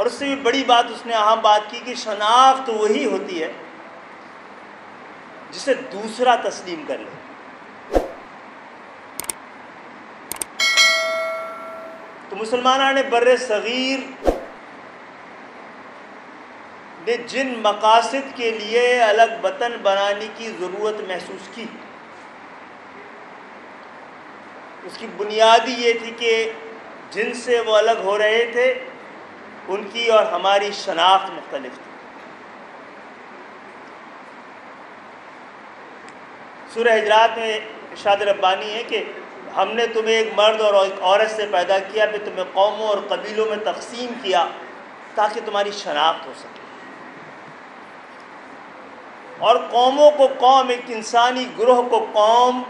اور اس سے بھی بڑی بات اس نے اہم بات کی کہ شناخت وہی ہوتی ہے جسے دوسرا تسلیم کر لے. تو مسلمانوں نے بر صغیر نے جن مقاصد کے لیے الگ وطن بنانے کی ضرورت محسوس کی، اس کی بنیادی یہ تھی کہ جن سے وہ الگ ہو رہے تھے ان کی اور ہماری شناخت مختلف تھی. سورہ حجرات میں ارشاد ربانی ہے کہ ہم نے تمہیں ایک مرد اور ایک عورت سے پیدا کیا، پھر تمہیں قوموں اور قبیلوں میں تقسیم کیا تاکہ تمہاری شناخت ہو سکے. اور قوموں کو قوم، ایک انسانی گروہ کو قوم،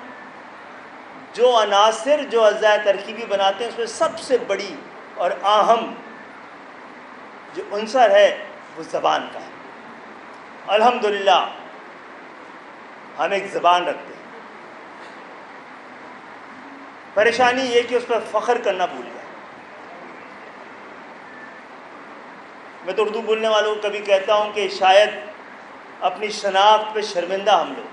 جو عناصر جو اجزاء ترکیبی بناتے ہیں اس میں سب سے بڑی اور اہم جو عنصر ہے وہ زبان کا ہے. الحمدللہ ہم ایک زبان رکھتے ہیں. پریشانی یہ کہ اس پر فخر کرنا بھول گئے. میں تو اردو بولنے والوں کو کبھی کہتا ہوں کہ شاید اپنی شناخت پہ شرمندہ ہم لوگ،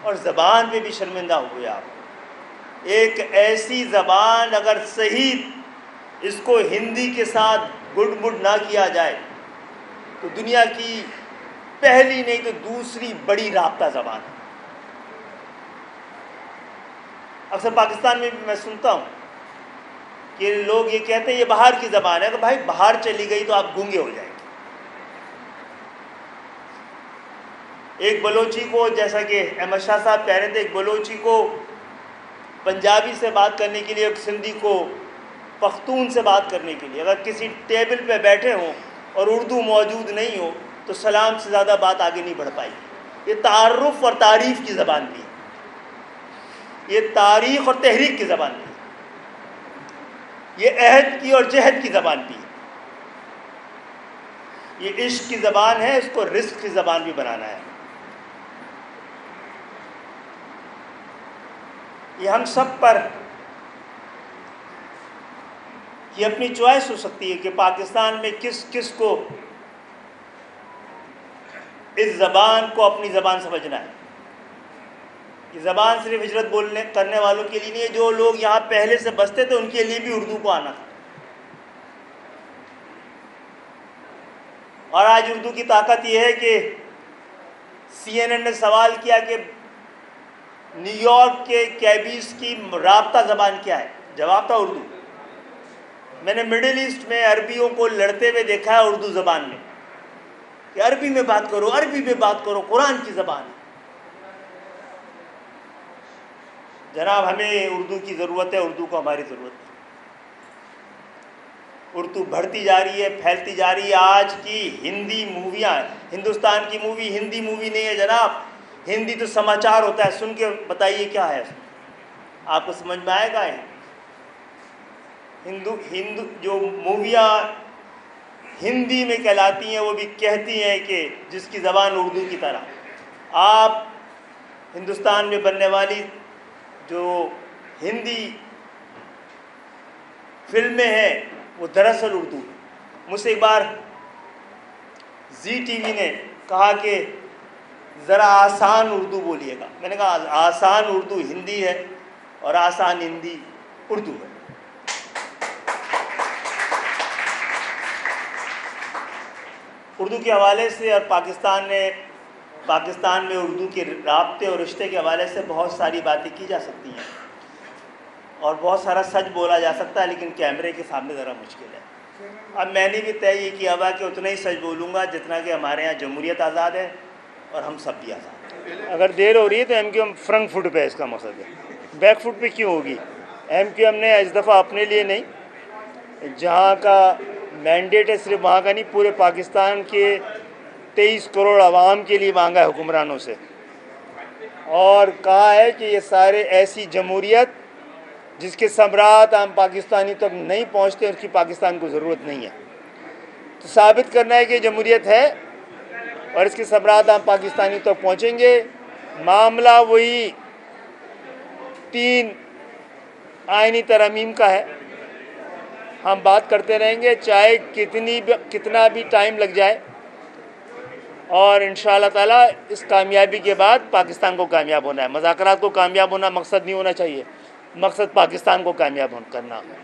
اور زبان پہ بھی شرمندہ ہوئے آپ. ایک ایسی زبان اگر صحیح اس کو ہندی کے ساتھ گڈ مڈ نہ کیا جائے تو دنیا کی پہلی نہیں تو دوسری بڑی رابطہ زبان ہے. اکثر پاکستان میں بھی میں سنتا ہوں کہ لوگ یہ کہتے ہیں یہ باہر کی زبان ہے. کہ بھائی باہر چلی گئی تو آپ گونگے ہو جائیں گے. ایک بلوچی کو، جیسا کہ احمد شاہ صاحب کہہ رہے تھے، ایک بلوچی کو پنجابی سے بات کرنے کے لیے، ایک سندھی کو پختون سے بات کرنے کے لیے، اگر کسی ٹیبل پہ بیٹھے ہوں اور اردو موجود نہیں ہو تو سلام سے زیادہ بات آگے نہیں بڑھ پائے گی. یہ تعارف اور تعریف کی زبان بھی ہے، یہ تاریخ اور تحریک کی زبان بھی ہے، یہ عہد کی اور جہد کی زبان بھی ہے، یہ عشق کی زبان ہے. اس کو رزق کی زبان بھی بنانا ہے. یہ ہم سب پر یہ اپنی چوائس ہو سکتی ہے کہ پاکستان میں کس کس کو اس زبان کو اپنی زبان سمجھنا ہے. یہ زبان صرف ہجرت بولنے کرنے والوں کے لیے نہیں ہے، جو لوگ یہاں پہلے سے بستے تھے ان کے لیے بھی اردو کو آنا تھا. اور آج اردو کی طاقت یہ ہے کہ CNN نے سوال کیا کہ نیو یارک کے کیبیز کی رابطہ زبان کیا ہے؟ جواب تھا اردو. میں نے مڈل ایسٹ میں عربیوں کو لڑتے ہوئے دیکھا ہے اردو زبان میں، کہ عربی میں بات کرو، عربی میں بات کرو، قرآن کی زبان ہے. جناب ہمیں اردو کی ضرورت ہے، اردو کو ہماری ضرورت ہے. اردو بڑھتی جا رہی ہے، پھیلتی جا رہی ہے. آج کی ہندی موویاں، ہندوستان کی مووی ہندی مووی نہیں ہے جناب. ہندی تو سماچار ہوتا ہے. سن کے بتائیے کیا ہے، آپ کو سمجھ میں آئے گا؟ ہندو جو موویاں ہندی میں کہلاتی ہیں وہ بھی کہتی ہیں کہ جس کی زبان اردو کی طرح. آپ ہندوستان میں بننے والی جو ہندی فلمیں ہیں وہ دراصل اردو. مجھ سے ایک بار زی ٹی وی نے کہا کہ ذرا آسان اردو بولیے گا. میں نے کہا آسان اردو ہندی ہے اور آسان ہندی اردو ہے. اردو کے حوالے سے اور پاکستان میں اردو کے رابطے اور رشتے کے حوالے سے بہت ساری باتیں کی جا سکتی ہیں اور بہت سارا سچ بولا جا سکتا ہے، لیکن کیمرے کے سامنے ذرا مشکل ہے. اب میں نے بھی طے یہ کیا ہوا کہ اتنا ہی سچ بولوں گا جتنا کہ ہمارے یہاں جمہوریت آزاد ہے اور ہم سب بھی آزاد ہیں. اگر دیر ہو رہی ہے تو ایم کیو ایم فرنٹ فٹ پہ ہے، اس کا مقصد ہے. بیک فٹ پہ کیوں ہوگی؟ ایم کیو ایم نے اس دفعہ اپنے لیے نہیں، جہاں کا مینڈیٹ ہے صرف وہاں کا نہیں، پورے پاکستان کے 23 کروڑ عوام کے لیے مانگا ہے حکمرانوں سے، اور کہا ہے کہ یہ سارے ایسی جمہوریت جس کے ثمرات عام پاکستانی تک نہیں پہنچتے، اس کی پاکستان کو ضرورت نہیں ہے. تو ثابت کرنا ہے کہ جمہوریت ہے اور اس کے ثمرات عام پاکستانی تک پہنچیں گے. معاملہ وہی 3 آئینی ترامیم کا ہے. ہم بات کرتے رہیں گے، چاہے کتنا بھی ٹائم لگ جائے، اور انشاءاللہ تعالیٰ اس کامیابی کے بعد پاکستان کو کامیاب ہونا ہے۔ مذاکرات کو کامیاب ہونا مقصد نہیں ہونا چاہیے، مقصد پاکستان کو کامیاب کرنا۔